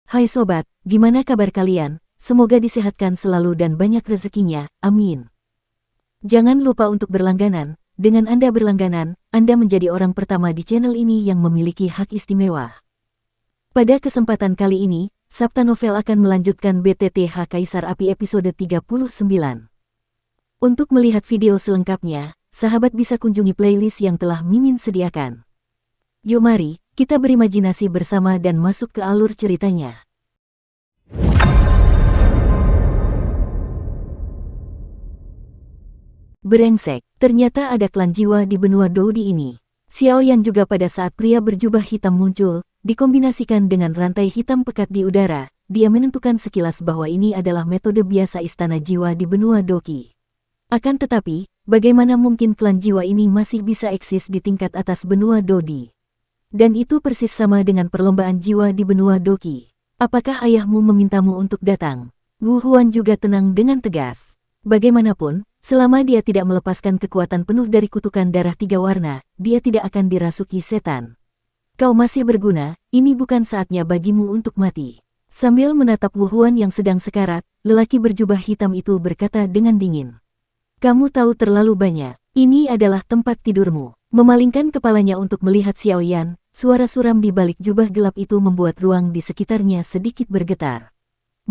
Hai sobat, gimana kabar kalian? Semoga disehatkan selalu dan banyak rezekinya, amin. Jangan lupa untuk berlangganan. Dengan Anda berlangganan, Anda menjadi orang pertama di channel ini yang memiliki hak istimewa. Pada kesempatan kali ini, Sabta Novel akan melanjutkan BTTH Kaisar Api episode 39. Untuk melihat video selengkapnya, sahabat bisa kunjungi playlist yang telah Mimin sediakan. Yuk mari, kita berimajinasi bersama dan masuk ke alur ceritanya. Brengsek, ternyata ada klan jiwa di benua Doudi ini. Xiaoyan juga pada saat pria berjubah hitam muncul, dikombinasikan dengan rantai hitam pekat di udara, dia menentukan sekilas bahwa ini adalah metode biasa istana jiwa di benua Doki. Akan tetapi, bagaimana mungkin klan jiwa ini masih bisa eksis di tingkat atas benua Doudi? Dan itu persis sama dengan perlombaan jiwa di benua Doki. Apakah ayahmu memintamu untuk datang? Wu Huan juga tenang dengan tegas. Bagaimanapun, selama dia tidak melepaskan kekuatan penuh dari kutukan darah 3 warna, dia tidak akan dirasuki setan. Kau masih berguna, ini bukan saatnya bagimu untuk mati. Sambil menatap Wu Huan yang sedang sekarat, lelaki berjubah hitam itu berkata dengan dingin. Kamu tahu terlalu banyak, ini adalah tempat tidurmu. Memalingkan kepalanya untuk melihat Xiaoyan, suara suram di balik jubah gelap itu membuat ruang di sekitarnya sedikit bergetar.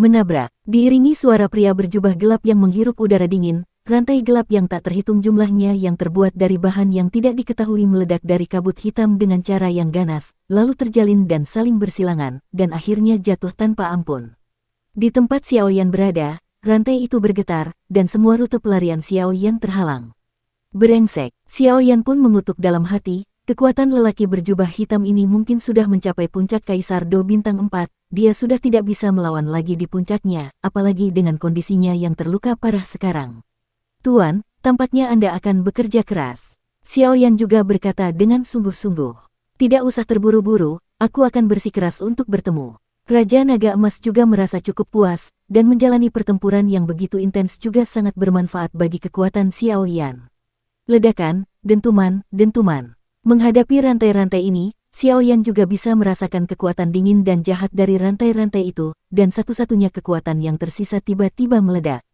Menabrak, diiringi suara pria berjubah gelap yang menghirup udara dingin, rantai gelap yang tak terhitung jumlahnya yang terbuat dari bahan yang tidak diketahui meledak dari kabut hitam dengan cara yang ganas, lalu terjalin dan saling bersilangan, dan akhirnya jatuh tanpa ampun. Di tempat Xiaoyan berada, rantai itu bergetar, dan semua rute pelarian Xiaoyan terhalang. Brengsek, Xiaoyan pun mengutuk dalam hati, kekuatan lelaki berjubah hitam ini mungkin sudah mencapai puncak Kaisar Do Bintang 4, dia sudah tidak bisa melawan lagi di puncaknya, apalagi dengan kondisinya yang terluka parah sekarang. Tuan, tampaknya Anda akan bekerja keras. Xiaoyan juga berkata dengan sungguh-sungguh. Tidak usah terburu-buru, aku akan bersikeras untuk bertemu. Raja Naga Emas juga merasa cukup puas, dan menjalani pertempuran yang begitu intens juga sangat bermanfaat bagi kekuatan Xiaoyan. Ledakan, dentuman. Menghadapi rantai-rantai ini, Xiaoyan juga bisa merasakan kekuatan dingin dan jahat dari rantai-rantai itu, dan satu-satunya kekuatan yang tersisa tiba-tiba meledak.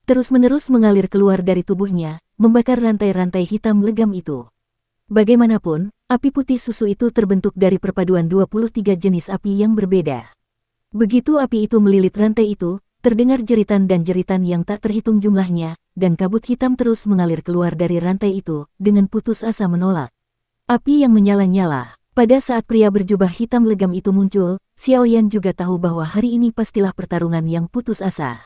Terus-menerus mengalir keluar dari tubuhnya, membakar rantai-rantai hitam legam itu. Bagaimanapun, api putih susu itu terbentuk dari perpaduan 23 jenis api yang berbeda. Begitu api itu melilit rantai itu, terdengar jeritan dan jeritan yang tak terhitung jumlahnya, dan kabut hitam terus mengalir keluar dari rantai itu, dengan putus asa menolak. Api yang menyala-nyala. Pada saat pria berjubah hitam legam itu muncul, Xiaoyan juga tahu bahwa hari ini pastilah pertarungan yang putus asa.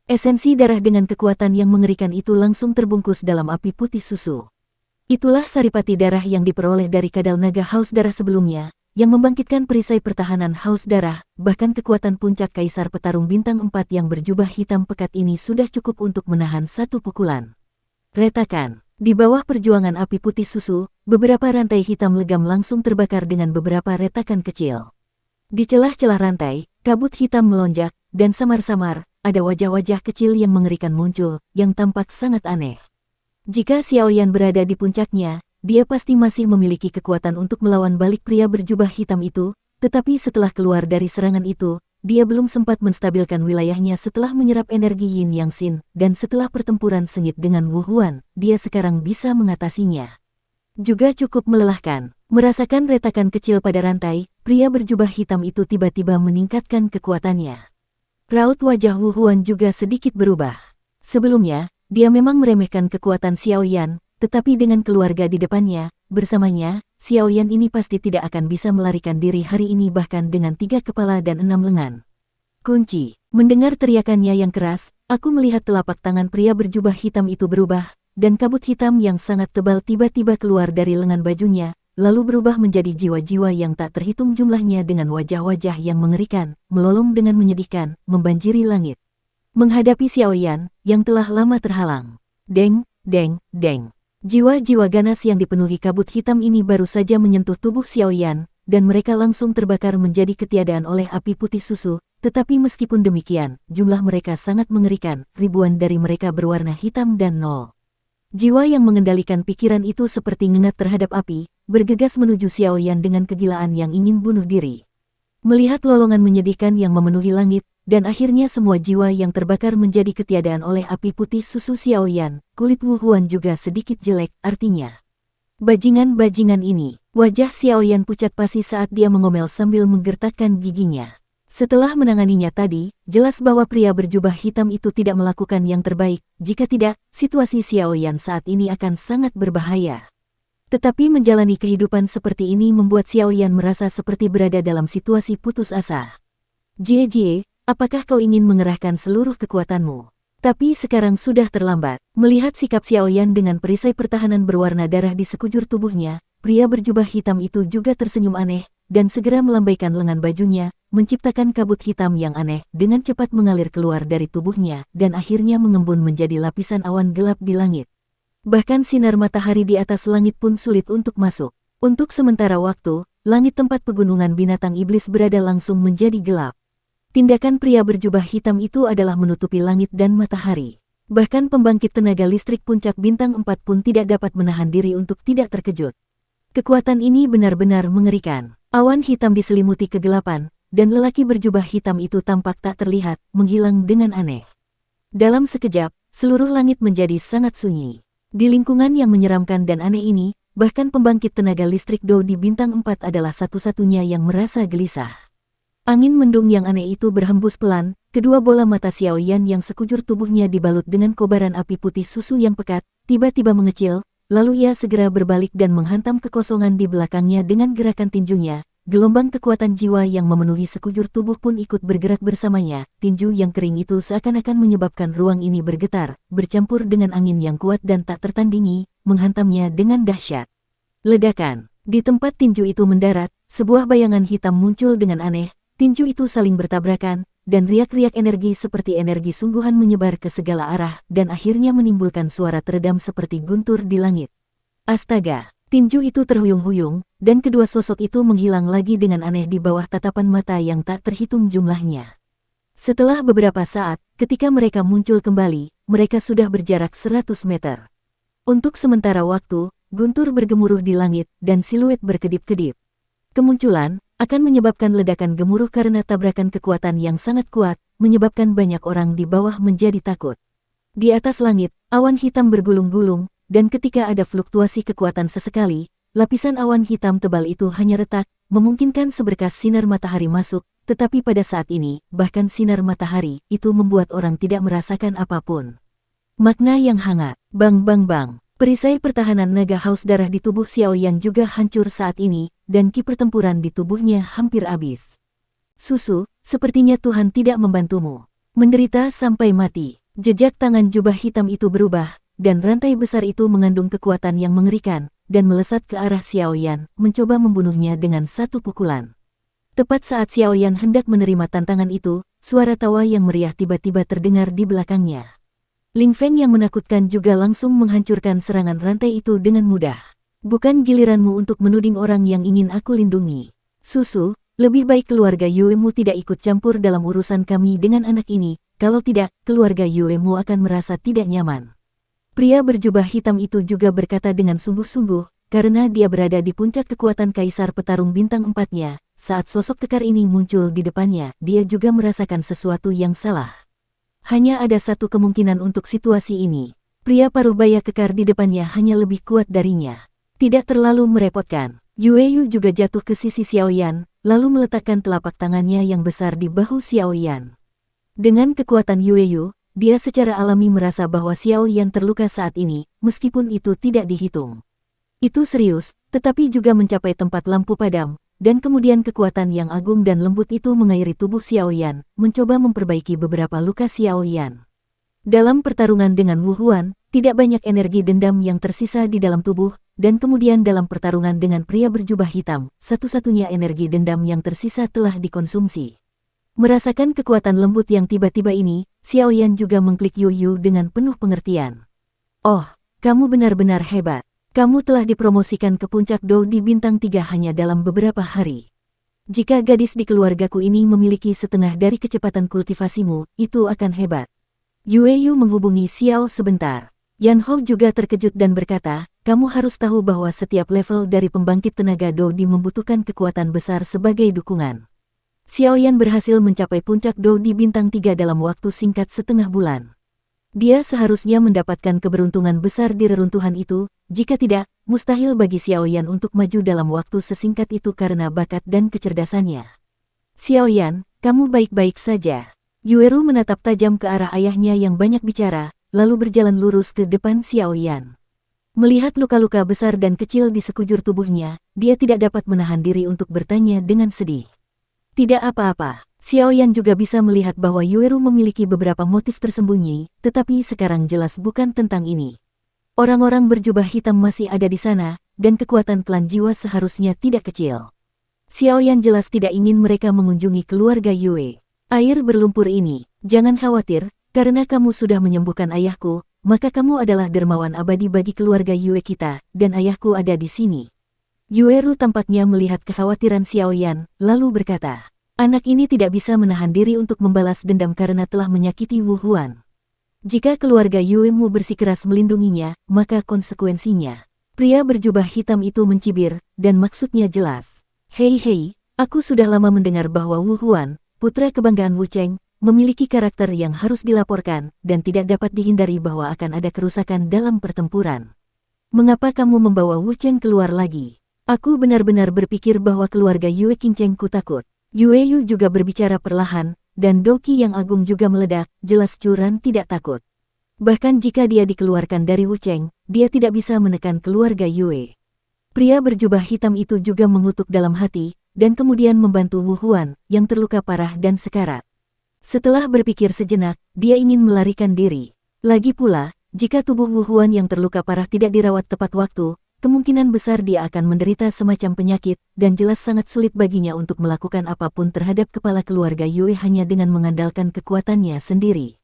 Esensi darah dengan kekuatan yang mengerikan itu langsung terbungkus dalam api putih susu. Itulah saripati darah yang diperoleh dari kadal naga haus darah sebelumnya, yang membangkitkan perisai pertahanan haus darah, bahkan kekuatan puncak Kaisar Petarung Bintang 4 yang berjubah hitam pekat ini sudah cukup untuk menahan satu pukulan. Retakan. Di bawah perjuangan api putih susu, beberapa rantai hitam legam langsung terbakar dengan beberapa retakan kecil. Di celah-celah rantai, kabut hitam melonjak, dan samar-samar, ada wajah-wajah kecil yang mengerikan muncul, yang tampak sangat aneh. Jika Xiaoyan berada di puncaknya, dia pasti masih memiliki kekuatan untuk melawan balik pria berjubah hitam itu, tetapi setelah keluar dari serangan itu, dia belum sempat menstabilkan wilayahnya setelah menyerap energi Yin Yang Xin, dan setelah pertempuran sengit dengan Wu Huan, dia sekarang bisa mengatasinya. Juga cukup melelahkan, merasakan retakan kecil pada rantai, pria berjubah hitam itu tiba-tiba meningkatkan kekuatannya. Raut wajah Wu Huan juga sedikit berubah. Sebelumnya, dia memang meremehkan kekuatan Xiaoyan, tetapi dengan keluarga di depannya, bersamanya, Xiaoyan ini pasti tidak akan bisa melarikan diri hari ini bahkan dengan 3 kepala dan 6 lengan. Kunci. Mendengar teriakannya yang keras, aku melihat telapak tangan pria berjubah hitam itu berubah, dan kabut hitam yang sangat tebal tiba-tiba keluar dari lengan bajunya, lalu berubah menjadi jiwa-jiwa yang tak terhitung jumlahnya dengan wajah-wajah yang mengerikan, melolong dengan menyedihkan, membanjiri langit. Menghadapi Xiaoyan, yang telah lama terhalang. Deng. Jiwa-jiwa ganas yang dipenuhi kabut hitam ini baru saja menyentuh tubuh Xiaoyan, dan mereka langsung terbakar menjadi ketiadaan oleh api putih susu, tetapi meskipun demikian, jumlah mereka sangat mengerikan, ribuan dari mereka berwarna hitam dan nol. Jiwa yang mengendalikan pikiran itu seperti ngengat terhadap api, bergegas menuju Xiaoyan dengan kegilaan yang ingin bunuh diri. Melihat lolongan menyedihkan yang memenuhi langit, dan akhirnya semua jiwa yang terbakar menjadi ketiadaan oleh api putih susu Xiaoyan, kulit Wu Huan juga sedikit jelek, artinya. Bajingan-bajingan ini, wajah Xiaoyan pucat pasi saat dia mengomel sambil menggertakkan giginya. Setelah menanganinya tadi, jelas bahwa pria berjubah hitam itu tidak melakukan yang terbaik, jika tidak, situasi Xiaoyan saat ini akan sangat berbahaya. Tetapi menjalani kehidupan seperti ini membuat Xiaoyan merasa seperti berada dalam situasi putus asa. Jie, apakah kau ingin mengerahkan seluruh kekuatanmu? Tapi sekarang sudah terlambat. Melihat sikap Xiaoyan dengan perisai pertahanan berwarna darah di sekujur tubuhnya, pria berjubah hitam itu juga tersenyum aneh, dan segera melambaikan lengan bajunya, menciptakan kabut hitam yang aneh, dengan cepat mengalir keluar dari tubuhnya, dan akhirnya mengembun menjadi lapisan awan gelap di langit. Bahkan sinar matahari di atas langit pun sulit untuk masuk. Untuk sementara waktu, langit tempat pegunungan binatang iblis berada langsung menjadi gelap. Tindakan pria berjubah hitam itu adalah menutupi langit dan matahari. Bahkan pembangkit tenaga listrik puncak bintang 4 pun tidak dapat menahan diri untuk tidak terkejut. Kekuatan ini benar-benar mengerikan. Awan hitam diselimuti kegelapan, dan lelaki berjubah hitam itu tampak tak terlihat, menghilang dengan aneh. Dalam sekejap, seluruh langit menjadi sangat sunyi. Di lingkungan yang menyeramkan dan aneh ini, bahkan pembangkit tenaga listrik Do di bintang 4 adalah satu-satunya yang merasa gelisah. Angin mendung yang aneh itu berhembus pelan, kedua bola mata Xiaoyan yang sekujur tubuhnya dibalut dengan kobaran api putih susu yang pekat, tiba-tiba mengecil, lalu ia segera berbalik dan menghantam kekosongan di belakangnya dengan gerakan tinjunya. Gelombang kekuatan jiwa yang memenuhi sekujur tubuh pun ikut bergerak bersamanya. Tinju yang kering itu seakan-akan menyebabkan ruang ini bergetar, bercampur dengan angin yang kuat dan tak tertandingi, menghantamnya dengan dahsyat. Ledakan. Di tempat tinju itu mendarat, sebuah bayangan hitam muncul dengan aneh, tinju itu saling bertabrakan, dan riak-riak energi seperti energi sungguhan menyebar ke segala arah, dan akhirnya menimbulkan suara teredam seperti guntur di langit. Astaga! Tinju itu terhuyung-huyung, dan kedua sosok itu menghilang lagi dengan aneh di bawah tatapan mata yang tak terhitung jumlahnya. Setelah beberapa saat, ketika mereka muncul kembali, mereka sudah berjarak 100 meter. Untuk sementara waktu, guntur bergemuruh di langit, dan siluet berkedip-kedip. Kemunculan akan menyebabkan ledakan gemuruh karena tabrakan kekuatan yang sangat kuat, menyebabkan banyak orang di bawah menjadi takut. Di atas langit, awan hitam bergulung-gulung, dan ketika ada fluktuasi kekuatan sesekali, lapisan awan hitam tebal itu hanya retak, memungkinkan seberkas sinar matahari masuk, tetapi pada saat ini, bahkan sinar matahari itu membuat orang tidak merasakan apapun. Makna yang hangat, bang. Perisai pertahanan naga haus darah di tubuh Xiaoyan juga hancur saat ini, dan ki pertempuran di tubuhnya hampir habis. Susu, sepertinya Tuhan tidak membantumu. Menderita sampai mati. Jejak tangan jubah hitam itu berubah, dan rantai besar itu mengandung kekuatan yang mengerikan, dan melesat ke arah Xiaoyan, mencoba membunuhnya dengan satu pukulan. Tepat saat Xiaoyan hendak menerima tantangan itu, suara tawa yang meriah tiba-tiba terdengar di belakangnya. Ling Feng yang menakutkan juga langsung menghancurkan serangan rantai itu dengan mudah. Bukan giliranmu untuk menuding orang yang ingin aku lindungi. Susu, lebih baik keluarga Yuemu tidak ikut campur dalam urusan kami dengan anak ini, kalau tidak, keluarga Yuemu akan merasa tidak nyaman. Pria berjubah hitam itu juga berkata dengan sungguh-sungguh, karena dia berada di puncak kekuatan kaisar petarung bintang 4-nya, saat sosok kekar ini muncul di depannya, dia juga merasakan sesuatu yang salah. Hanya ada satu kemungkinan untuk situasi ini. Pria paruh baya kekar di depannya hanya lebih kuat darinya. Tidak terlalu merepotkan. Yueyu juga jatuh ke sisi Xiaoyan, lalu meletakkan telapak tangannya yang besar di bahu Xiaoyan. Dengan kekuatan Yueyu, dia secara alami merasa bahwa Xiaoyan terluka saat ini, meskipun itu tidak dihitung. Itu serius, tetapi juga mencapai tempat lampu padam, dan kemudian kekuatan yang agung dan lembut itu mengairi tubuh Xiaoyan, mencoba memperbaiki beberapa luka Xiaoyan. Dalam pertarungan dengan Wu Huan, tidak banyak energi dendam yang tersisa di dalam tubuh, dan kemudian dalam pertarungan dengan pria berjubah hitam, satu-satunya energi dendam yang tersisa telah dikonsumsi. Merasakan kekuatan lembut yang tiba-tiba ini, Xiaoyan juga mengklik Yuyu dengan penuh pengertian. Oh, kamu benar-benar hebat. Kamu telah dipromosikan ke puncak Do di bintang 3 hanya dalam beberapa hari. Jika gadis di keluargaku ini memiliki setengah dari kecepatan kultivasimu, itu akan hebat. Yueyu menghubungi Xiao sebentar. Yan Hou juga terkejut dan berkata, kamu harus tahu bahwa setiap level dari pembangkit tenaga Do di membutuhkan kekuatan besar sebagai dukungan. Xiaoyan berhasil mencapai puncak Dou di bintang 3 dalam waktu singkat setengah bulan. Dia seharusnya mendapatkan keberuntungan besar di reruntuhan itu, jika tidak, mustahil bagi Xiaoyan untuk maju dalam waktu sesingkat itu karena bakat dan kecerdasannya. Xiaoyan, kamu baik-baik saja. Yueru menatap tajam ke arah ayahnya yang banyak bicara, lalu berjalan lurus ke depan Xiaoyan. Melihat luka-luka besar dan kecil di sekujur tubuhnya, dia tidak dapat menahan diri untuk bertanya dengan sedih. Tidak apa-apa. Xiaoyan juga bisa melihat bahwa Yueru memiliki beberapa motif tersembunyi, tetapi sekarang jelas bukan tentang ini. Orang-orang berjubah hitam masih ada di sana, dan kekuatan klan jiwa seharusnya tidak kecil. Xiaoyan jelas tidak ingin mereka mengunjungi keluarga Yue. Air berlumpur ini, jangan khawatir, karena kamu sudah menyembuhkan ayahku, maka kamu adalah dermawan abadi bagi keluarga Yue kita, dan ayahku ada di sini. Yueru tampaknya melihat kekhawatiran Xiaoyan, lalu berkata, anak ini tidak bisa menahan diri untuk membalas dendam karena telah menyakiti Wu Huan. Jika keluarga Yue-mu bersikeras melindunginya, maka konsekuensinya. Pria berjubah hitam itu mencibir, dan maksudnya jelas. Hei, aku sudah lama mendengar bahwa Wu Huan, putra kebanggaan Wu Cheng, memiliki karakter yang harus dilaporkan, dan tidak dapat dihindari bahwa akan ada kerusakan dalam pertempuran. Mengapa kamu membawa Wu Cheng keluar lagi? Aku benar-benar berpikir bahwa keluarga Yue Qingcheng ku takut. Yue Yu juga berbicara perlahan, dan Doqi yang agung juga meledak, jelas Curan tidak takut. Bahkan jika dia dikeluarkan dari Wu Cheng, dia tidak bisa menekan keluarga Yue. Pria berjubah hitam itu juga mengutuk dalam hati, dan kemudian membantu Wu Huan, yang terluka parah dan sekarat. Setelah berpikir sejenak, dia ingin melarikan diri. Lagi pula, jika tubuh Wu Huan yang terluka parah tidak dirawat tepat waktu, kemungkinan besar dia akan menderita semacam penyakit, dan jelas sangat sulit baginya untuk melakukan apapun terhadap kepala keluarga Yue hanya dengan mengandalkan kekuatannya sendiri.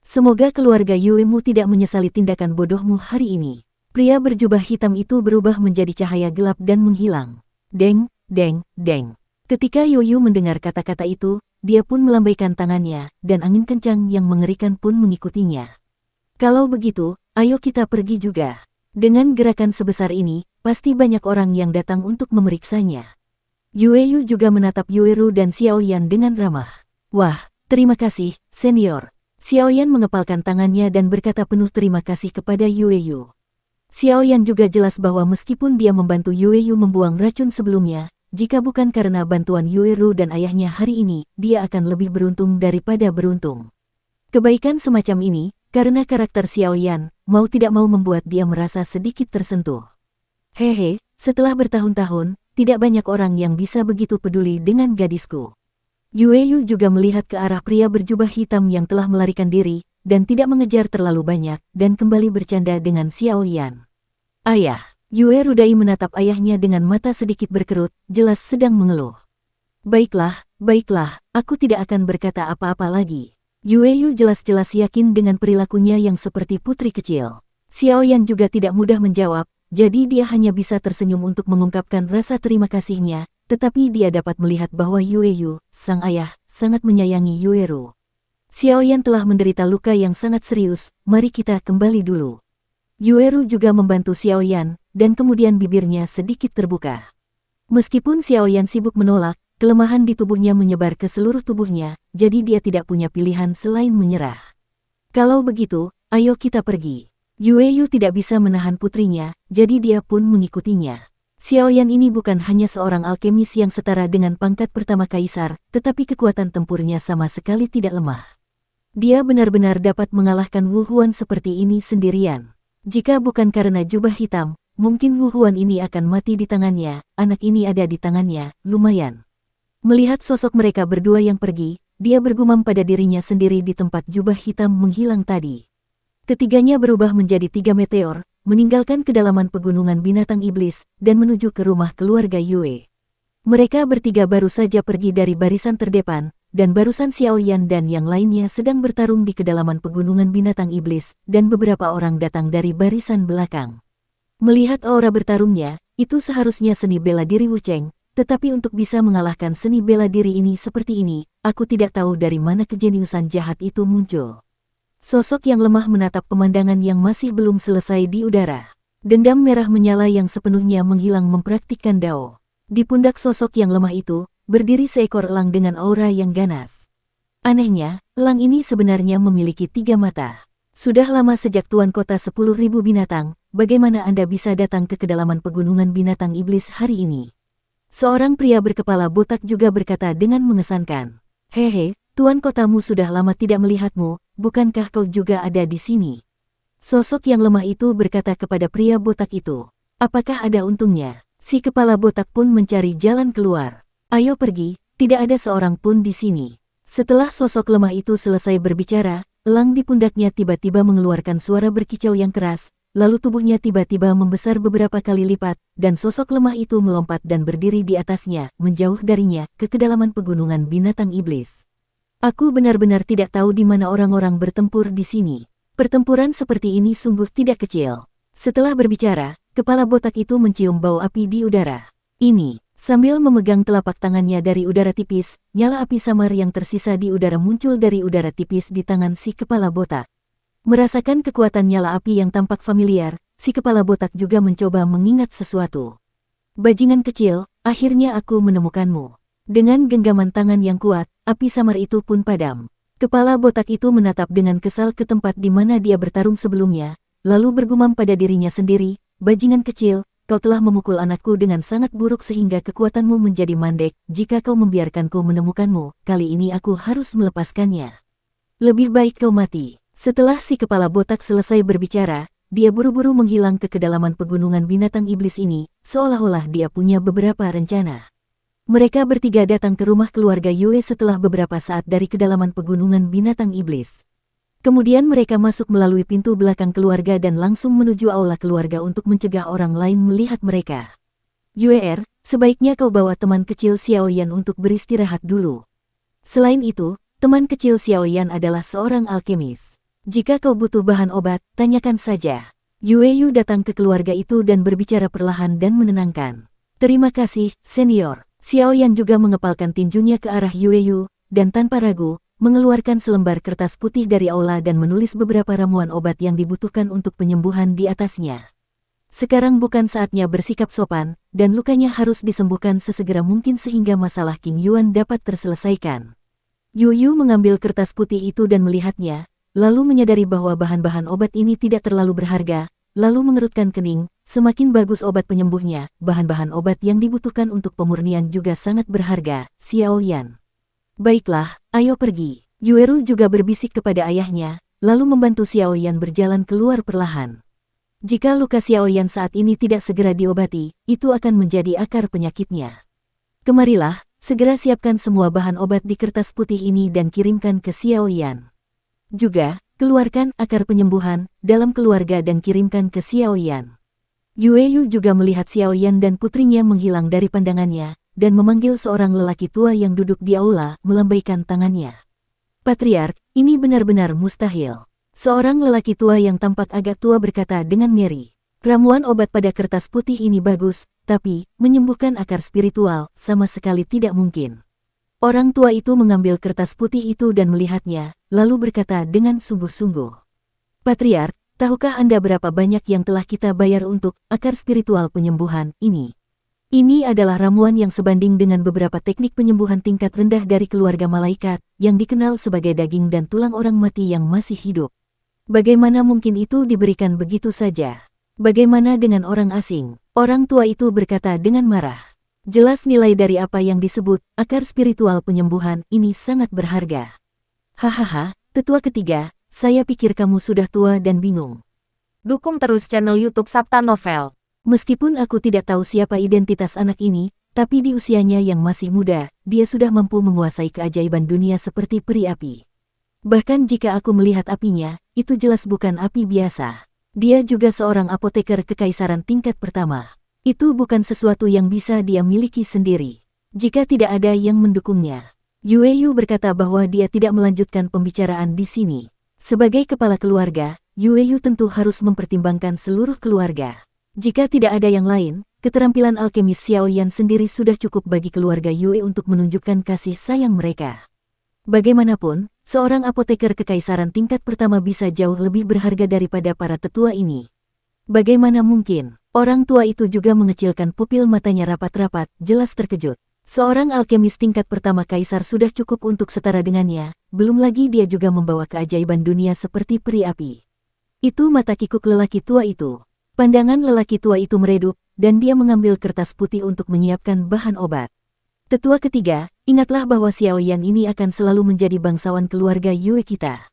Semoga keluarga Yue-mu tidak menyesali tindakan bodohmu hari ini. Pria berjubah hitam itu berubah menjadi cahaya gelap dan menghilang. Deng, deng, deng. Ketika Yoyu mendengar kata-kata itu, dia pun melambaikan tangannya, dan angin kencang yang mengerikan pun mengikutinya. Kalau begitu, ayo kita pergi juga. Dengan gerakan sebesar ini, pasti banyak orang yang datang untuk memeriksanya. Yue Yu juga menatap Yueru dan Xiaoyan dengan ramah. Wah, terima kasih, senior. Xiaoyan mengepalkan tangannya dan berkata penuh terima kasih kepada Yue Yu. Xiaoyan juga jelas bahwa meskipun dia membantu Yue Yu membuang racun sebelumnya, jika bukan karena bantuan Yueru dan ayahnya hari ini, dia akan lebih beruntung daripada beruntung. Kebaikan semacam ini, karena karakter Xiaoyan, mau tidak mau membuat dia merasa sedikit tersentuh. Hehe, setelah bertahun-tahun, tidak banyak orang yang bisa begitu peduli dengan gadisku. Yue Yu juga melihat ke arah pria berjubah hitam yang telah melarikan diri, dan tidak mengejar terlalu banyak, dan kembali bercanda dengan Xiaoyan. Ayah, Yue Rudai menatap ayahnya dengan mata sedikit berkerut, jelas sedang mengeluh. Baiklah, aku tidak akan berkata apa-apa lagi. Yue Yu jelas-jelas yakin dengan perilakunya yang seperti putri kecil. Xiaoyan juga tidak mudah menjawab, jadi dia hanya bisa tersenyum untuk mengungkapkan rasa terima kasihnya, tetapi dia dapat melihat bahwa Yue Yu, sang ayah, sangat menyayangi Yueru. Xiaoyan telah menderita luka yang sangat serius, mari kita kembali dulu. Yueru juga membantu Xiaoyan, dan kemudian bibirnya sedikit terbuka. Meskipun Xiaoyan sibuk menolak, kelemahan di tubuhnya menyebar ke seluruh tubuhnya, jadi dia tidak punya pilihan selain menyerah. Kalau begitu, ayo kita pergi. Yue Yu tidak bisa menahan putrinya, jadi dia pun mengikutinya. Xiaoyan ini bukan hanya seorang alkemis yang setara dengan pangkat pertama kaisar, tetapi kekuatan tempurnya sama sekali tidak lemah. Dia benar-benar dapat mengalahkan Wu Huan seperti ini sendirian. Jika bukan karena jubah hitam, mungkin Wu Huan ini akan mati di tangannya, anak ini ada di tangannya, lumayan. Melihat sosok mereka berdua yang pergi, dia bergumam pada dirinya sendiri di tempat jubah hitam menghilang tadi. Ketiganya berubah menjadi 3 meteor, meninggalkan kedalaman pegunungan binatang iblis, dan menuju ke rumah keluarga Yue. Mereka bertiga baru saja pergi dari barisan terdepan, dan barusan Xiaoyan dan yang lainnya sedang bertarung di kedalaman pegunungan binatang iblis, dan beberapa orang datang dari barisan belakang. Melihat aura bertarungnya, itu seharusnya seni bela diri Wu Cheng. Tetapi untuk bisa mengalahkan seni bela diri ini seperti ini, aku tidak tahu dari mana kejeniusan jahat itu muncul. Sosok yang lemah menatap pemandangan yang masih belum selesai di udara. Dendam merah menyala yang sepenuhnya menghilang mempraktikkan Dao. Di pundak sosok yang lemah itu, berdiri seekor elang dengan aura yang ganas. Anehnya, elang ini sebenarnya memiliki 3 mata. Sudah lama sejak Tuan Kota 10.000 binatang, bagaimana Anda bisa datang ke kedalaman pegunungan binatang iblis hari ini? Seorang pria berkepala botak juga berkata dengan mengesankan. Hehe, Tuan Kotamu sudah lama tidak melihatmu, bukankah kau juga ada di sini? Sosok yang lemah itu berkata kepada pria botak itu. Apakah ada untungnya? Si kepala botak pun mencari jalan keluar. Ayo pergi, tidak ada seorang pun di sini. Setelah sosok lemah itu selesai berbicara, elang di pundaknya tiba-tiba mengeluarkan suara berkicau yang keras, lalu tubuhnya tiba-tiba membesar beberapa kali lipat, dan sosok lemah itu melompat dan berdiri di atasnya, menjauh darinya, ke kedalaman pegunungan binatang iblis. Aku benar-benar tidak tahu di mana orang-orang bertempur di sini. Pertempuran seperti ini sungguh tidak kecil. Setelah berbicara, kepala botak itu mencium bau api di udara. Ini, sambil memegang telapak tangannya dari udara tipis, nyala api samar yang tersisa di udara muncul dari udara tipis di tangan si kepala botak. Merasakan kekuatan nyala api yang tampak familiar, si kepala botak juga mencoba mengingat sesuatu. Bajingan kecil, akhirnya aku menemukanmu. Dengan genggaman tangan yang kuat, api samar itu pun padam. Kepala botak itu menatap dengan kesal ke tempat di mana dia bertarung sebelumnya, lalu bergumam pada dirinya sendiri, bajingan kecil, kau telah memukul anakku dengan sangat buruk sehingga kekuatanmu menjadi mandek, jika kau membiarkanku menemukanmu, kali ini aku harus melepaskannya. Lebih baik kau mati. Setelah si kepala botak selesai berbicara, dia buru-buru menghilang ke kedalaman pegunungan binatang iblis ini, seolah-olah dia punya beberapa rencana. Mereka bertiga datang ke rumah keluarga Yue setelah beberapa saat dari kedalaman pegunungan binatang iblis. Kemudian mereka masuk melalui pintu belakang keluarga dan langsung menuju aula keluarga untuk mencegah orang lain melihat mereka. Yue, sebaiknya kau bawa teman kecil Xiao Yan untuk beristirahat dulu. Selain itu, teman kecil Xiao Yan adalah seorang alkemis. Jika kau butuh bahan obat, tanyakan saja. Yue Yu datang ke keluarga itu dan berbicara perlahan dan menenangkan. Terima kasih, senior. Xiao Yan juga mengepalkan tinjunya ke arah Yue Yu, dan tanpa ragu, mengeluarkan selembar kertas putih dari aula dan menulis beberapa ramuan obat yang dibutuhkan untuk penyembuhan di atasnya. Sekarang bukan saatnya bersikap sopan, dan lukanya harus disembuhkan sesegera mungkin sehingga masalah King Yuan dapat terselesaikan. Yu Yu mengambil kertas putih itu dan melihatnya, lalu menyadari bahwa bahan-bahan obat ini tidak terlalu berharga, lalu mengerutkan kening. Semakin bagus obat penyembuhnya, bahan-bahan obat yang dibutuhkan untuk pemurnian juga sangat berharga, Xiao Yan. Baiklah, ayo pergi. Yueru juga berbisik kepada ayahnya, lalu membantu Xiao Yan berjalan keluar perlahan. Jika luka Xiao Yan saat ini tidak segera diobati, itu akan menjadi akar penyakitnya. Kemarilah, segera siapkan semua bahan obat di kertas putih ini dan kirimkan ke Xiao Yan. Juga, keluarkan akar penyembuhan dalam keluarga dan kirimkan ke Xiao Yan. Yue Yu juga melihat Xiao Yan dan putrinya menghilang dari pandangannya, dan memanggil seorang lelaki tua yang duduk di aula, melambaikan tangannya. Patriark, ini benar-benar mustahil. Seorang lelaki tua yang tampak agak tua berkata dengan ngeri. Ramuan obat pada kertas putih ini bagus, tapi, menyembuhkan akar spiritual, sama sekali tidak mungkin. Orang tua itu mengambil kertas putih itu dan melihatnya, lalu berkata dengan sungguh-sungguh. Patriark, tahukah Anda berapa banyak yang telah kita bayar untuk akar spiritual penyembuhan ini? Ini adalah ramuan yang sebanding dengan beberapa teknik penyembuhan tingkat rendah dari keluarga malaikat, yang dikenal sebagai daging dan tulang orang mati yang masih hidup. Bagaimana mungkin itu diberikan begitu saja? Bagaimana dengan orang asing? Orang tua itu berkata dengan marah. Jelas nilai dari apa yang disebut akar spiritual penyembuhan ini sangat berharga. Hahaha, tetua ketiga. Saya pikir kamu sudah tua dan bingung. Dukung terus channel YouTube Sabta Novel. Meskipun aku tidak tahu siapa identitas anak ini, tapi di usianya yang masih muda, dia sudah mampu menguasai keajaiban dunia seperti peri api. Bahkan jika aku melihat apinya, itu jelas bukan api biasa. Dia juga seorang apoteker kekaisaran tingkat pertama. Itu bukan sesuatu yang bisa dia miliki sendiri. Jika tidak ada yang mendukungnya. Yue Yu berkata bahwa dia tidak melanjutkan pembicaraan di sini. Sebagai kepala keluarga, Yue Yu tentu harus mempertimbangkan seluruh keluarga. Jika tidak ada yang lain, keterampilan alkemis Xiao Yan sendiri sudah cukup bagi keluarga Yue untuk menunjukkan kasih sayang mereka. Bagaimanapun, seorang apoteker kekaisaran tingkat pertama bisa jauh lebih berharga daripada para tetua ini. Bagaimana mungkin? Orang tua itu juga mengecilkan pupil matanya rapat-rapat, jelas terkejut. Seorang alkemis tingkat pertama kaisar sudah cukup untuk setara dengannya, belum lagi dia juga membawa keajaiban dunia seperti peri api. Itu mata kikuk lelaki tua itu. Pandangan lelaki tua itu meredup, dan dia mengambil kertas putih untuk menyiapkan bahan obat. Tetua ketiga, ingatlah bahwa Xiao Yan ini akan selalu menjadi bangsawan keluarga Yue kita.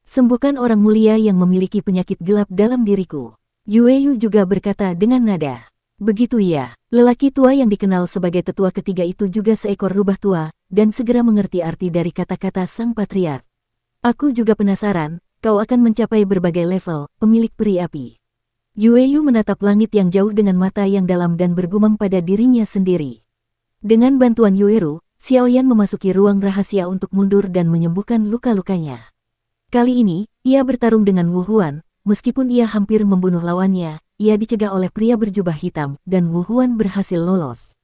Sembuhkan orang mulia yang memiliki penyakit gelap dalam diriku. Yue Yu juga berkata dengan nada. Begitu ya, lelaki tua yang dikenal sebagai tetua ketiga itu juga seekor rubah tua, dan segera mengerti arti dari kata-kata sang patriark. Aku juga penasaran, kau akan mencapai berbagai level, pemilik peri api. Yue Yu menatap langit yang jauh dengan mata yang dalam dan bergumam pada dirinya sendiri. Dengan bantuan Yue Ru, Xiao Yan memasuki ruang rahasia untuk mundur dan menyembuhkan luka-lukanya. Kali ini, ia bertarung dengan Wu Huan, meskipun ia hampir membunuh lawannya. Ia dicegah oleh pria berjubah hitam, dan Wu Huan berhasil lolos.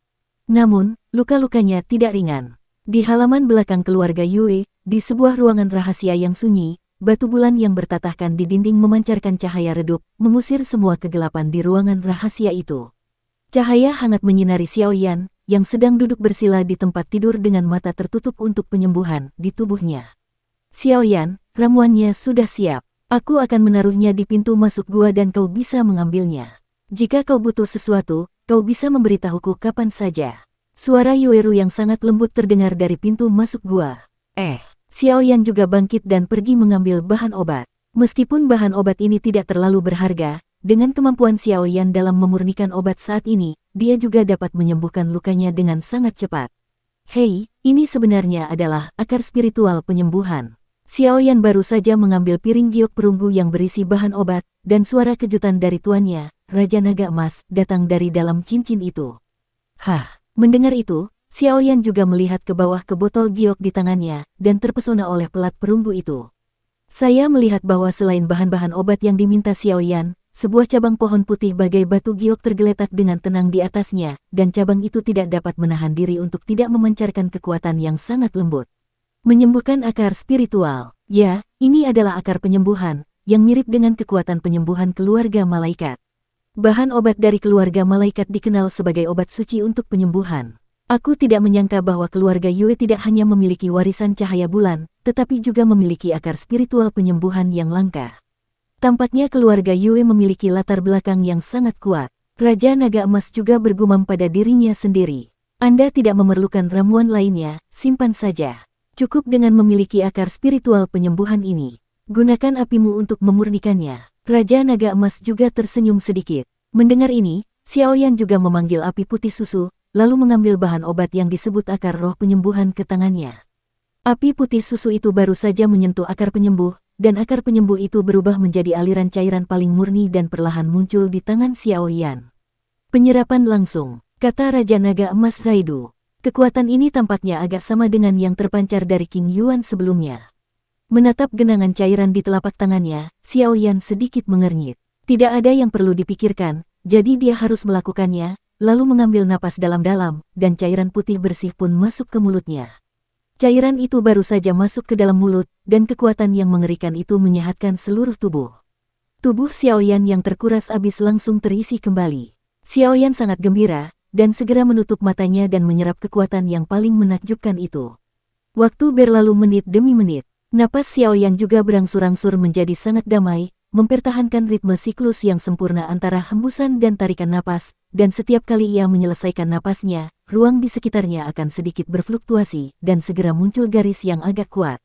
Namun, luka-lukanya tidak ringan. Di halaman belakang keluarga Yue, di sebuah ruangan rahasia yang sunyi, batu bulan yang bertatahkan di dinding memancarkan cahaya redup, mengusir semua kegelapan di ruangan rahasia itu. Cahaya hangat menyinari Xiao Yan, yang sedang duduk bersila di tempat tidur dengan mata tertutup untuk penyembuhan di tubuhnya. Xiao Yan, ramuannya sudah siap. Aku akan menaruhnya di pintu masuk gua dan kau bisa mengambilnya. Jika kau butuh sesuatu, kau bisa memberitahuku kapan saja. Suara Yue Ru yang sangat lembut terdengar dari pintu masuk gua. Xiao Yan juga bangkit dan pergi mengambil bahan obat. Meskipun bahan obat ini tidak terlalu berharga, dengan kemampuan Xiao Yan dalam memurnikan obat saat ini, dia juga dapat menyembuhkan lukanya dengan sangat cepat. Hei, ini sebenarnya adalah akar spiritual penyembuhan. Xiao Yan baru saja mengambil piring giok perunggu yang berisi bahan obat, dan suara kejutan dari tuannya, Raja Naga Emas, datang dari dalam cincin itu. Mendengar itu, Xiao Yan juga melihat ke bawah ke botol giok di tangannya, dan terpesona oleh pelat perunggu itu. Saya melihat bahwa selain bahan-bahan obat yang diminta Xiao Yan, sebuah cabang pohon putih bagai batu giok tergeletak dengan tenang di atasnya, dan cabang itu tidak dapat menahan diri untuk tidak memancarkan kekuatan yang sangat lembut. Menyembuhkan akar spiritual. Ya, ini adalah akar penyembuhan, yang mirip dengan kekuatan penyembuhan keluarga malaikat. Bahan obat dari keluarga malaikat dikenal sebagai obat suci untuk penyembuhan. Aku tidak menyangka bahwa keluarga Yue tidak hanya memiliki warisan cahaya bulan, tetapi juga memiliki akar spiritual penyembuhan yang langka. Tampaknya keluarga Yue memiliki latar belakang yang sangat kuat. Raja Naga Emas juga bergumam pada dirinya sendiri. Anda tidak memerlukan ramuan lainnya, simpan saja. Cukup dengan memiliki akar spiritual penyembuhan ini. Gunakan apimu untuk memurnikannya. Raja Naga Emas juga tersenyum sedikit. Mendengar ini, Xiao Yan juga memanggil api putih susu, lalu mengambil bahan obat yang disebut akar roh penyembuhan ke tangannya. Api putih susu itu baru saja menyentuh akar penyembuh, dan akar penyembuh itu berubah menjadi aliran cairan paling murni dan perlahan muncul di tangan Xiao Yan. Penyerapan langsung, kata Raja Naga Emas Zaidu. Kekuatan ini tampaknya agak sama dengan yang terpancar dari King Yuan sebelumnya. Menatap genangan cairan di telapak tangannya, Xiao Yan sedikit mengernyit. Tidak ada yang perlu dipikirkan, jadi dia harus melakukannya, lalu mengambil napas dalam-dalam, dan cairan putih bersih pun masuk ke mulutnya. Cairan itu baru saja masuk ke dalam mulut, dan kekuatan yang mengerikan itu menyehatkan seluruh tubuh. Tubuh Xiao Yan yang terkuras habis langsung terisi kembali. Xiao Yan sangat gembira, dan segera menutup matanya dan menyerap kekuatan yang paling menakjubkan itu. Waktu berlalu menit demi menit. Napas Xiao Yan juga berangsur-angsur menjadi sangat damai, mempertahankan ritme siklus yang sempurna antara hembusan dan tarikan napas, dan setiap kali ia menyelesaikan napasnya, ruang di sekitarnya akan sedikit berfluktuasi, dan segera muncul garis yang agak kuat.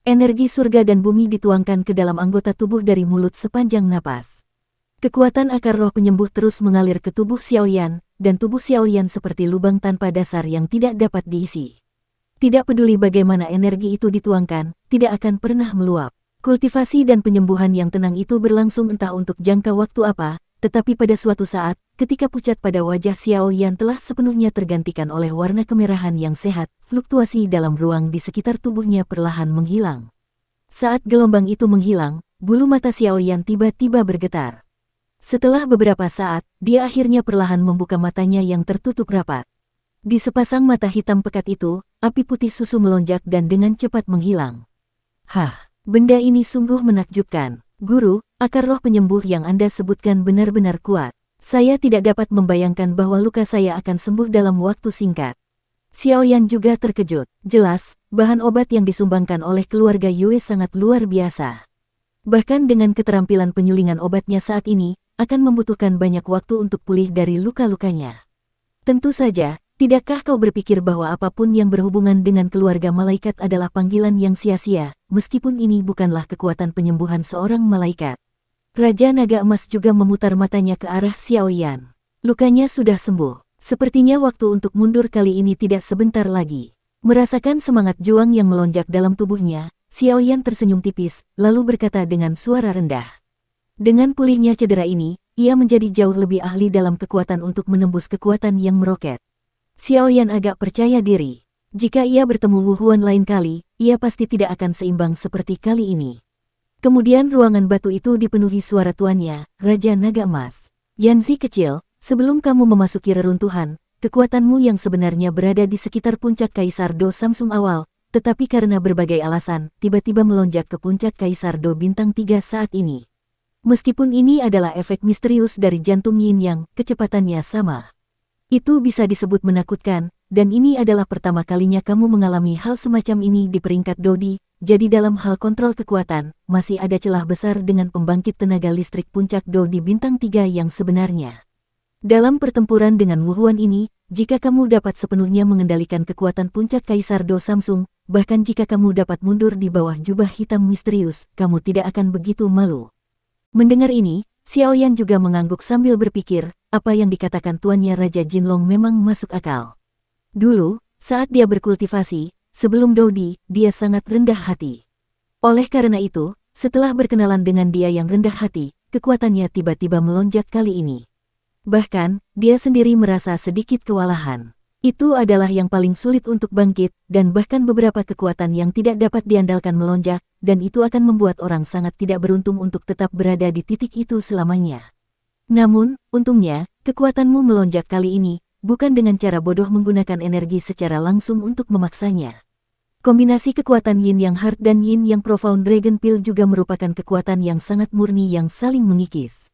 Energi surga dan bumi dituangkan ke dalam anggota tubuh dari mulut sepanjang napas. Kekuatan akar roh penyembuh terus mengalir ke tubuh Xiao Yan, dan tubuh Xiao Yan seperti lubang tanpa dasar yang tidak dapat diisi. Tidak peduli bagaimana energi itu dituangkan, tidak akan pernah meluap. Kultivasi dan penyembuhan yang tenang itu berlangsung entah untuk jangka waktu apa, tetapi pada suatu saat, ketika pucat pada wajah Xiao Yan telah sepenuhnya tergantikan oleh warna kemerahan yang sehat, fluktuasi dalam ruang di sekitar tubuhnya perlahan menghilang. Saat gelombang itu menghilang, bulu mata Xiao Yan tiba-tiba bergetar. Setelah beberapa saat, dia akhirnya perlahan membuka matanya yang tertutup rapat. Di sepasang mata hitam pekat itu, api putih susu melonjak dan dengan cepat menghilang. Benda ini sungguh menakjubkan. Guru, akar roh penyembuh yang Anda sebutkan benar-benar kuat. Saya tidak dapat membayangkan bahwa luka saya akan sembuh dalam waktu singkat. Xiao Yan juga terkejut. Jelas, bahan obat yang disumbangkan oleh keluarga Yue sangat luar biasa. Bahkan dengan keterampilan penyulingan obatnya saat ini, akan membutuhkan banyak waktu untuk pulih dari luka-lukanya. Tentu saja, tidakkah kau berpikir bahwa apapun yang berhubungan dengan keluarga malaikat adalah panggilan yang sia-sia, meskipun ini bukanlah kekuatan penyembuhan seorang malaikat? Raja Naga Emas juga memutar matanya ke arah Xiao Yan. Lukanya sudah sembuh. Sepertinya waktu untuk mundur kali ini tidak sebentar lagi. Merasakan semangat juang yang melonjak dalam tubuhnya, Xiao Yan tersenyum tipis, lalu berkata dengan suara rendah. Dengan pulihnya cedera ini, ia menjadi jauh lebih ahli dalam kekuatan untuk menembus kekuatan yang meroket. Xiao Yan agak percaya diri. Jika ia bertemu Wu Huan lain kali, ia pasti tidak akan seimbang seperti kali ini. Kemudian ruangan batu itu dipenuhi suara tuannya, Raja Naga Emas. Yanzi kecil, sebelum kamu memasuki reruntuhan, kekuatanmu yang sebenarnya berada di sekitar puncak Kaisar Do Samsung awal, tetapi karena berbagai alasan, tiba-tiba melonjak ke puncak Kaisar Do Bintang 3 saat ini. Meskipun ini adalah efek misterius dari jantung Yin Yang, kecepatannya sama. Itu bisa disebut menakutkan, dan ini adalah pertama kalinya kamu mengalami hal semacam ini di peringkat Dodi, jadi dalam hal kontrol kekuatan, masih ada celah besar dengan pembangkit tenaga listrik puncak Do di Bintang 3 yang sebenarnya. Dalam pertempuran dengan Wu Huan ini, jika kamu dapat sepenuhnya mengendalikan kekuatan puncak Kaisar Do Samsung, bahkan jika kamu dapat mundur di bawah jubah hitam misterius, kamu tidak akan begitu malu. Mendengar ini, Xiao Yan juga mengangguk sambil berpikir, apa yang dikatakan tuannya Raja Jinlong memang masuk akal. Dulu, saat dia berkultivasi, sebelum Dodi, dia sangat rendah hati. Oleh karena itu, setelah berkenalan dengan dia yang rendah hati, kekuatannya tiba-tiba melonjak kali ini. Bahkan, dia sendiri merasa sedikit kewalahan. Itu adalah yang paling sulit untuk bangkit, dan bahkan beberapa kekuatan yang tidak dapat diandalkan melonjak, dan itu akan membuat orang sangat tidak beruntung untuk tetap berada di titik itu selamanya. Namun, untungnya, kekuatanmu melonjak kali ini, bukan dengan cara bodoh menggunakan energi secara langsung untuk memaksanya. Kombinasi kekuatan Yin Yang Heart dan Yin Yang Profound Dragon Pill juga merupakan kekuatan yang sangat murni yang saling mengikis.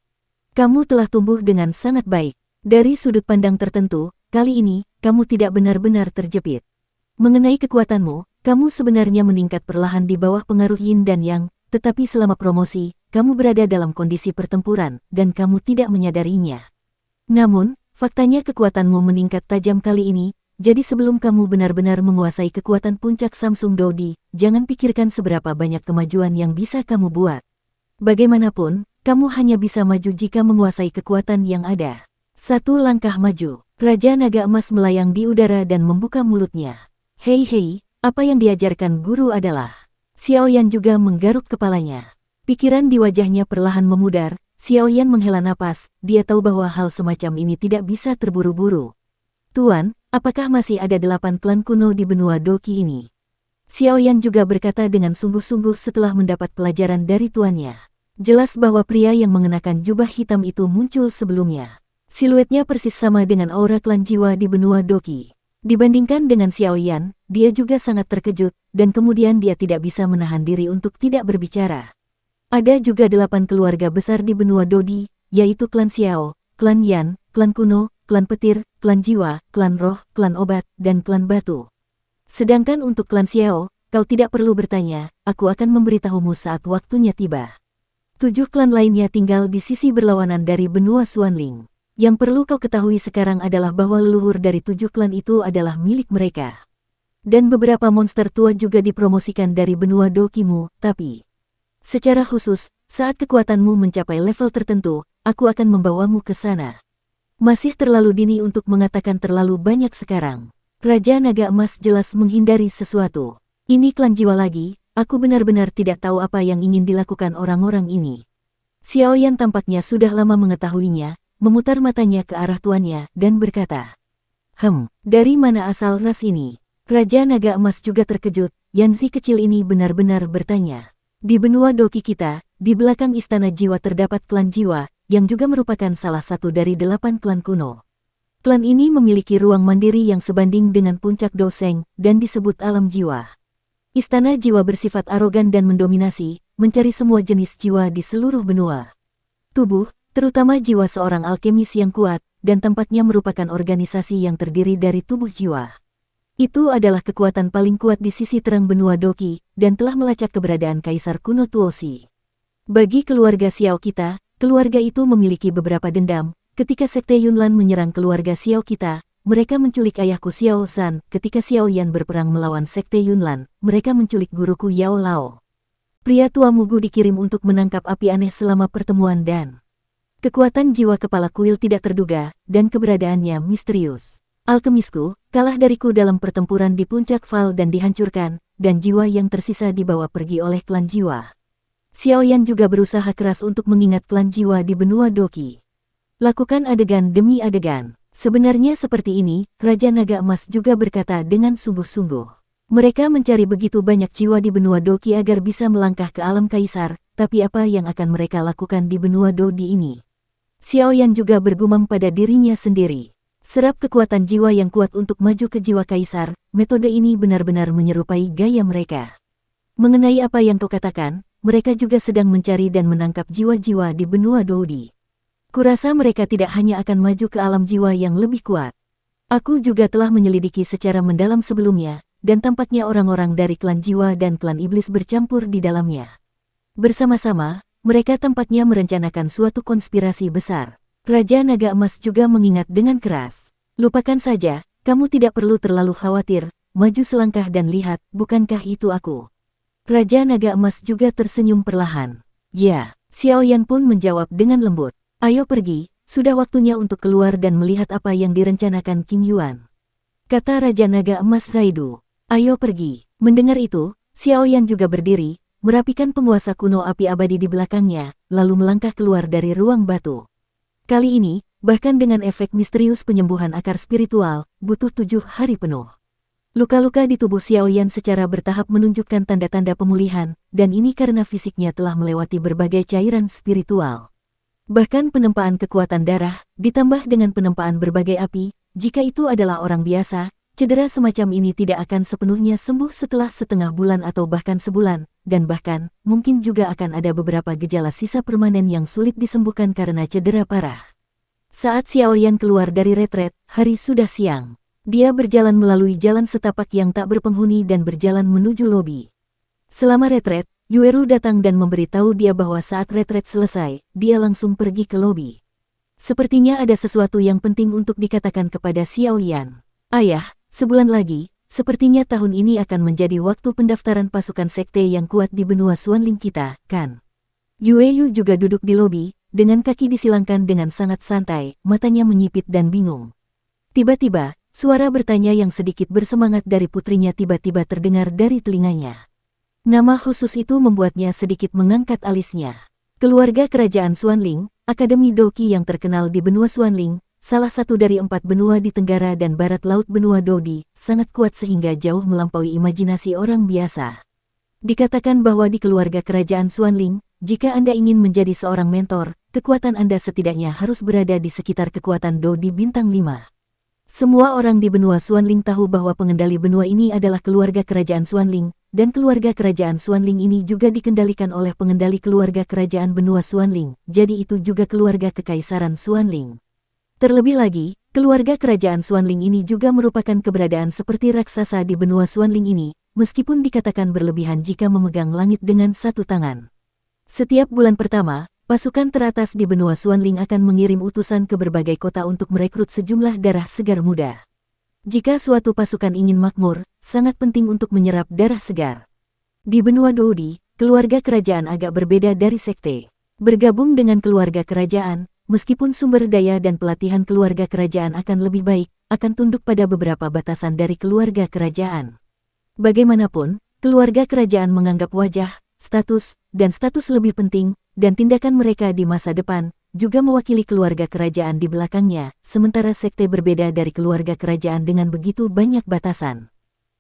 Kamu telah tumbuh dengan sangat baik. Dari sudut pandang tertentu, kali ini, kamu tidak benar-benar terjepit. Mengenai kekuatanmu, kamu sebenarnya meningkat perlahan di bawah pengaruh Yin dan Yang, tetapi selama promosi, kamu berada dalam kondisi pertempuran, dan kamu tidak menyadarinya. Namun, faktanya kekuatanmu meningkat tajam kali ini, jadi sebelum kamu benar-benar menguasai kekuatan puncak Samsung Dodi, jangan pikirkan seberapa banyak kemajuan yang bisa kamu buat. Bagaimanapun, kamu hanya bisa maju jika menguasai kekuatan yang ada. Satu langkah maju, Raja Naga Emas melayang di udara dan membuka mulutnya. Hei, apa yang diajarkan guru adalah... Xiao Yan juga menggaruk kepalanya. Pikiran di wajahnya perlahan memudar, Xiao Yan menghela napas, dia tahu bahwa hal semacam ini tidak bisa terburu-buru. Tuan, apakah masih ada 8 klan kuno di benua Doki ini? Xiao Yan juga berkata dengan sungguh-sungguh setelah mendapat pelajaran dari tuannya. Jelas bahwa pria yang mengenakan jubah hitam itu muncul sebelumnya. Siluetnya persis sama dengan aura klan jiwa di benua Doki. Dibandingkan dengan Xiao Yan, dia juga sangat terkejut, dan kemudian dia tidak bisa menahan diri untuk tidak berbicara. Ada juga 8 keluarga besar di benua Dodi, yaitu klan Xiao, klan Yan, klan kuno, klan petir, klan jiwa, klan roh, klan obat, dan klan batu. Sedangkan untuk klan Xiao, kau tidak perlu bertanya, aku akan memberitahumu saat waktunya tiba. 7 klan lainnya tinggal di sisi berlawanan dari benua Xuanling. Yang perlu kau ketahui sekarang adalah bahwa leluhur dari 7 klan itu adalah milik mereka. Dan beberapa monster tua juga dipromosikan dari benua Dokimu, tapi... Secara khusus, saat kekuatanmu mencapai level tertentu, aku akan membawamu ke sana. Masih terlalu dini untuk mengatakan terlalu banyak sekarang. Raja Naga Emas jelas menghindari sesuatu. Ini klan jiwa lagi. Aku benar-benar tidak tahu apa yang ingin dilakukan orang-orang ini. Xiao Yan tampaknya sudah lama mengetahuinya, memutar matanya ke arah tuannya, dan berkata, dari mana asal ras ini? Raja Naga Emas juga terkejut, Yanzi kecil ini benar-benar bertanya. Di benua Doki kita, di belakang istana jiwa terdapat klan jiwa, yang juga merupakan salah satu dari 8 klan kuno. Klan ini memiliki ruang mandiri yang sebanding dengan puncak Doseng, dan disebut alam jiwa. Istana jiwa bersifat arogan dan mendominasi, mencari semua jenis jiwa di seluruh benua. Tubuh, terutama jiwa seorang alkemis yang kuat, dan tampaknya merupakan organisasi yang terdiri dari tubuh jiwa. Itu adalah kekuatan paling kuat di sisi terang benua Doqi, dan telah melacak keberadaan Kaisar kuno Tuoshi. Bagi keluarga Xiao kita, keluarga itu memiliki beberapa dendam. Ketika Sekte Yunlan menyerang keluarga Xiao kita, mereka menculik ayahku Xiao San. Ketika Xiao Yan berperang melawan Sekte Yunlan, mereka menculik guruku Yao Lao. Pria tua Mugu dikirim untuk menangkap api aneh selama pertemuan dan kekuatan jiwa kepala kuil tidak terduga, dan keberadaannya misterius. Alkemisku, kalah dariku dalam pertempuran di puncak Val dan dihancurkan, dan jiwa yang tersisa dibawa pergi oleh klan jiwa. Xiao Yan juga berusaha keras untuk mengingat klan jiwa di benua Doqi. Lakukan adegan demi adegan. Sebenarnya seperti ini, Raja Naga Emas juga berkata dengan sungguh-sungguh. Mereka mencari begitu banyak jiwa di benua Doqi agar bisa melangkah ke alam kaisar, tapi apa yang akan mereka lakukan di benua Dodi ini? Xiao Yan juga bergumam pada dirinya sendiri. Serap kekuatan jiwa yang kuat untuk maju ke jiwa kaisar, metode ini benar-benar menyerupai gaya mereka. Mengenai apa yang kau katakan, mereka juga sedang mencari dan menangkap jiwa-jiwa di benua Dodi. Kurasa mereka tidak hanya akan maju ke alam jiwa yang lebih kuat. Aku juga telah menyelidiki secara mendalam sebelumnya, dan tampaknya orang-orang dari klan jiwa dan klan iblis bercampur di dalamnya. Bersama-sama, mereka tampaknya merencanakan suatu konspirasi besar. Raja Naga Emas juga mengingat dengan keras. Lupakan saja, kamu tidak perlu terlalu khawatir, maju selangkah dan lihat, bukankah itu aku? Raja Naga Emas juga tersenyum perlahan. Ya, Xiao Yan pun menjawab dengan lembut. Ayo pergi, sudah waktunya untuk keluar dan melihat apa yang direncanakan King Yuan. Kata Raja Naga Emas Zaidu. Ayo pergi. Mendengar itu, Xiao Yan juga berdiri, merapikan penguasa kuno api abadi di belakangnya, lalu melangkah keluar dari ruang batu. Kali ini, bahkan dengan efek misterius penyembuhan akar spiritual, butuh 7 hari penuh. Luka-luka di tubuh Xiao Yan secara bertahap menunjukkan tanda-tanda pemulihan, dan ini karena fisiknya telah melewati berbagai cairan spiritual. Bahkan penempaan kekuatan darah, ditambah dengan penempaan berbagai api, jika itu adalah orang biasa, cedera semacam ini tidak akan sepenuhnya sembuh setelah setengah bulan atau bahkan sebulan, dan bahkan, mungkin juga akan ada beberapa gejala sisa permanen yang sulit disembuhkan karena cedera parah. Saat Xiao Yan keluar dari retret, hari sudah siang. Dia berjalan melalui jalan setapak yang tak berpenghuni dan berjalan menuju lobi. Selama retret, Yueru datang dan memberitahu dia bahwa saat retret selesai, dia langsung pergi ke lobi. Sepertinya ada sesuatu yang penting untuk dikatakan kepada Xiao Yan. Ayah, sebulan lagi, sepertinya tahun ini akan menjadi waktu pendaftaran pasukan sekte yang kuat di benua Xuanling kita, kan? Yueyu juga duduk di lobi, dengan kaki disilangkan dengan sangat santai, matanya menyipit dan bingung. Tiba-tiba, suara bertanya yang sedikit bersemangat dari putrinya tiba-tiba terdengar dari telinganya. Nama khusus itu membuatnya sedikit mengangkat alisnya. Keluarga kerajaan Xuanling, Akademi Doqi yang terkenal di benua Xuanling, salah satu dari 4 benua di tenggara dan barat laut benua Dodi, sangat kuat sehingga jauh melampaui imajinasi orang biasa. Dikatakan bahwa di keluarga kerajaan Xuanling, jika Anda ingin menjadi seorang mentor, kekuatan Anda setidaknya harus berada di sekitar kekuatan Dodi bintang 5. Semua orang di benua Xuanling tahu bahwa pengendali benua ini adalah keluarga kerajaan Xuanling, dan keluarga kerajaan Xuanling ini juga dikendalikan oleh pengendali keluarga kerajaan benua Xuanling, jadi itu juga keluarga kekaisaran Xuanling. Terlebih lagi, keluarga kerajaan Xuanling ini juga merupakan keberadaan seperti raksasa di benua Xuanling ini, meskipun dikatakan berlebihan jika memegang langit dengan satu tangan. Setiap bulan pertama, pasukan teratas di benua Xuanling akan mengirim utusan ke berbagai kota untuk merekrut sejumlah darah segar muda. Jika suatu pasukan ingin makmur, sangat penting untuk menyerap darah segar. Di benua Dodi, keluarga kerajaan agak berbeda dari sekte. Bergabung dengan keluarga kerajaan, meskipun sumber daya dan pelatihan keluarga kerajaan akan lebih baik, akan tunduk pada beberapa batasan dari keluarga kerajaan. Bagaimanapun, keluarga kerajaan menganggap wajah, status, dan status lebih penting, dan tindakan mereka di masa depan, juga mewakili keluarga kerajaan di belakangnya, sementara sekte berbeda dari keluarga kerajaan dengan begitu banyak batasan.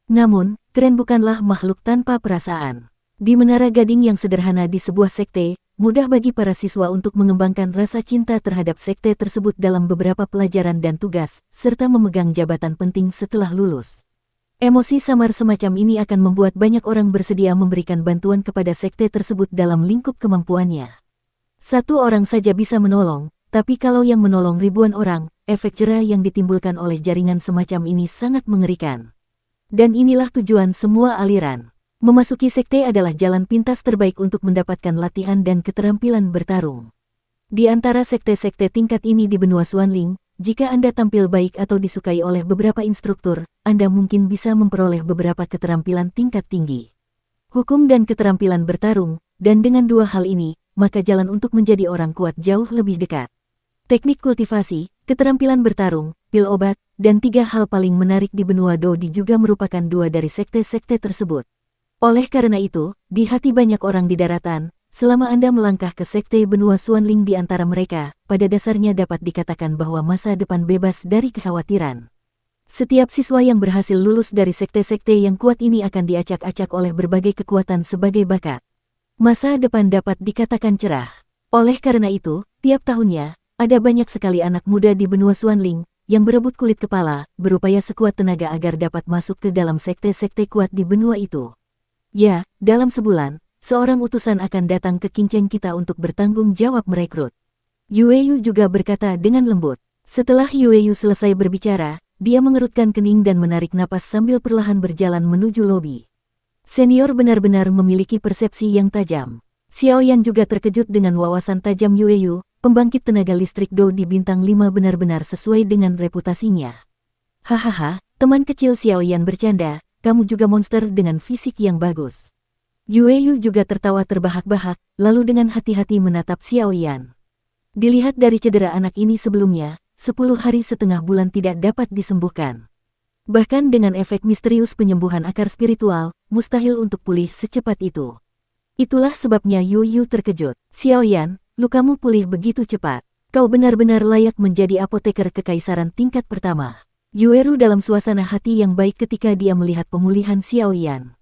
Namun, keren bukanlah makhluk tanpa perasaan. Di menara gading yang sederhana di sebuah sekte, mudah bagi para siswa untuk mengembangkan rasa cinta terhadap sekte tersebut dalam beberapa pelajaran dan tugas, serta memegang jabatan penting setelah lulus. Emosi samar semacam ini akan membuat banyak orang bersedia memberikan bantuan kepada sekte tersebut dalam lingkup kemampuannya. Satu orang saja bisa menolong, tapi kalau yang menolong ribuan orang, efek jera yang ditimbulkan oleh jaringan semacam ini sangat mengerikan. Dan inilah tujuan semua aliran. Memasuki sekte adalah jalan pintas terbaik untuk mendapatkan latihan dan keterampilan bertarung. Di antara sekte-sekte tingkat ini di benua Xuanling, jika Anda tampil baik atau disukai oleh beberapa instruktur, Anda mungkin bisa memperoleh beberapa keterampilan tingkat tinggi. Hukum dan keterampilan bertarung, dan dengan dua hal ini, maka jalan untuk menjadi orang kuat jauh lebih dekat. Teknik kultivasi, keterampilan bertarung, pil obat, dan 3 hal paling menarik di benua Dodi juga merupakan 2 dari sekte-sekte tersebut. Oleh karena itu, di hati banyak orang di daratan, selama Anda melangkah ke sekte benua Xuanling di antara mereka, pada dasarnya dapat dikatakan bahwa masa depan bebas dari kekhawatiran. Setiap siswa yang berhasil lulus dari sekte-sekte yang kuat ini akan diacak-acak oleh berbagai kekuatan sebagai bakat. Masa depan dapat dikatakan cerah. Oleh karena itu, tiap tahunnya, ada banyak sekali anak muda di benua Xuanling yang berebut kulit kepala, berupaya sekuat tenaga agar dapat masuk ke dalam sekte-sekte kuat di benua itu. Ya, dalam sebulan, seorang utusan akan datang ke kinceng kita untuk bertanggung jawab merekrut. Yueyu juga berkata dengan lembut. Setelah Yueyu selesai berbicara, dia mengerutkan kening dan menarik napas sambil perlahan berjalan menuju lobi. Senior benar-benar memiliki persepsi yang tajam. Xiaoyan juga terkejut dengan wawasan tajam Yueyu. Pembangkit tenaga listrik Do di bintang 5 benar-benar sesuai dengan reputasinya. Hahaha, teman kecil Xiaoyan bercanda, kamu juga monster dengan fisik yang bagus. Yueyu juga tertawa terbahak-bahak, lalu dengan hati-hati menatap Xiaoyan. Dilihat dari cedera anak ini sebelumnya, 10 hari setengah bulan tidak dapat disembuhkan. Bahkan dengan efek misterius penyembuhan akar spiritual, mustahil untuk pulih secepat itu. Itulah sebabnya Yueyu terkejut. Xiaoyan, lukamu pulih begitu cepat. Kau benar-benar layak menjadi apoteker kekaisaran tingkat pertama. Yueru dalam suasana hati yang baik ketika dia melihat pemulihan Xiaoyan.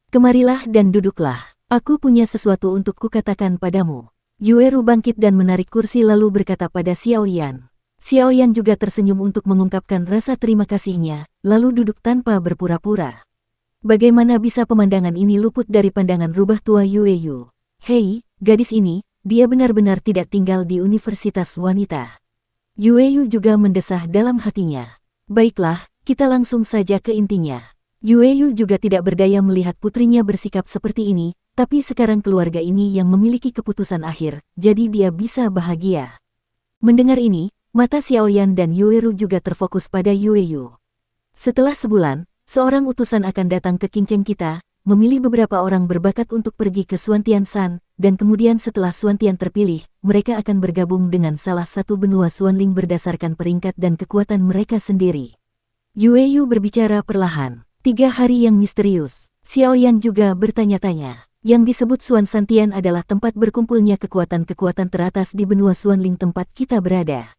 Kemarilah dan duduklah. Aku punya sesuatu untuk kukatakan padamu. Yueru bangkit dan menarik kursi lalu berkata pada Xiaoyan. Xiaoyan juga tersenyum untuk mengungkapkan rasa terima kasihnya, lalu duduk tanpa berpura-pura. Bagaimana bisa pemandangan ini luput dari pandangan rubah tua Yueyu? Hei, gadis ini. Dia benar-benar tidak tinggal di universitas wanita. Yueyu juga mendesah dalam hatinya. Baiklah, kita langsung saja ke intinya. Yueyu juga tidak berdaya melihat putrinya bersikap seperti ini, tapi sekarang keluarga ini yang memiliki keputusan akhir, jadi dia bisa bahagia. Mendengar ini, mata Xiaoyan dan Yueru juga terfokus pada Yueyu. Setelah sebulan, seorang utusan akan datang ke kinceng kita, memilih beberapa orang berbakat untuk pergi ke Xuantian San, dan kemudian setelah Xuantian terpilih, mereka akan bergabung dengan salah satu benua Xuanling berdasarkan peringkat dan kekuatan mereka sendiri. Yueyu berbicara perlahan. 3 hari yang misterius. Xiaoyan juga bertanya-tanya. Yang disebut Xuan Santian adalah tempat berkumpulnya kekuatan-kekuatan teratas di benua Xuanling tempat kita berada.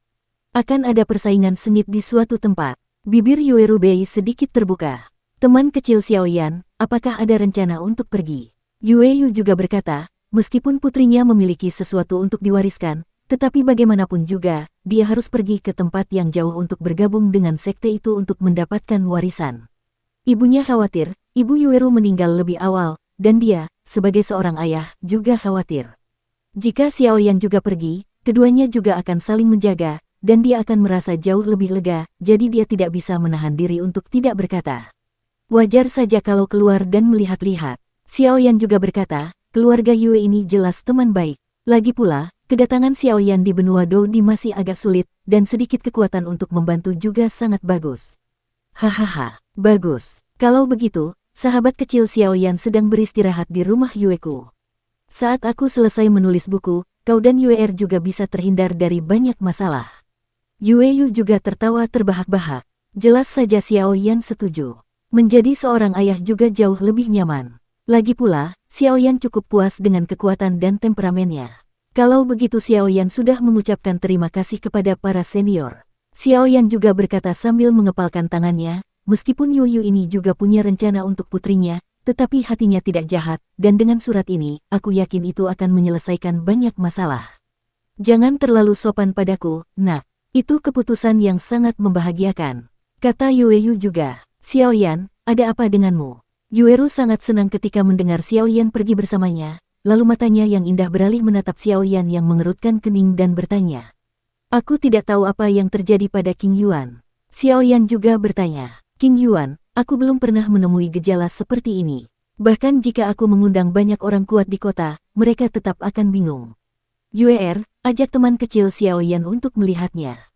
Akan ada persaingan sengit di suatu tempat. Bibir Yueru Bei sedikit terbuka. Teman kecil Xiaoyan, apakah ada rencana untuk pergi? Yueyu juga berkata, meskipun putrinya memiliki sesuatu untuk diwariskan, tetapi bagaimanapun juga, dia harus pergi ke tempat yang jauh untuk bergabung dengan sekte itu untuk mendapatkan warisan. Ibunya khawatir, ibu Yueru meninggal lebih awal, dan dia, sebagai seorang ayah, juga khawatir. Jika Xiaoyan juga pergi, keduanya juga akan saling menjaga, dan dia akan merasa jauh lebih lega, jadi dia tidak bisa menahan diri untuk tidak berkata. Wajar saja kalau keluar dan melihat-lihat. Xiaoyan juga berkata, keluarga Yue ini jelas teman baik. Lagi pula, kedatangan Xiaoyan di benua Dodi masih agak sulit, dan sedikit kekuatan untuk membantu juga sangat bagus. Hahaha, bagus. Kalau begitu, sahabat kecil Xiaoyan sedang beristirahat di rumah Yueku. Saat aku selesai menulis buku, kau dan Yuer juga bisa terhindar dari banyak masalah. Yueyu juga tertawa terbahak-bahak. Jelas saja Xiaoyan setuju. Menjadi seorang ayah juga jauh lebih nyaman. Lagi pula, Xiaoyan cukup puas dengan kekuatan dan temperamennya. Kalau begitu Xiaoyan sudah mengucapkan terima kasih kepada para senior. Xiaoyan juga berkata sambil mengepalkan tangannya, meskipun Yuyu ini juga punya rencana untuk putrinya, tetapi hatinya tidak jahat, dan dengan surat ini, aku yakin itu akan menyelesaikan banyak masalah. Jangan terlalu sopan padaku, nak. Itu keputusan yang sangat membahagiakan. Kata Yueyu juga. Xiaoyan, ada apa denganmu? Yueru sangat senang ketika mendengar Xiaoyan pergi bersamanya, lalu matanya yang indah beralih menatap Xiaoyan yang mengerutkan kening dan bertanya. Aku tidak tahu apa yang terjadi pada King Yuan. Xiaoyan juga bertanya. King Yuan, Aku belum pernah menemui gejala seperti ini. Bahkan jika aku mengundang banyak orang kuat di kota, mereka tetap akan bingung. Yue, ajak teman kecil Xiao Yan untuk melihatnya.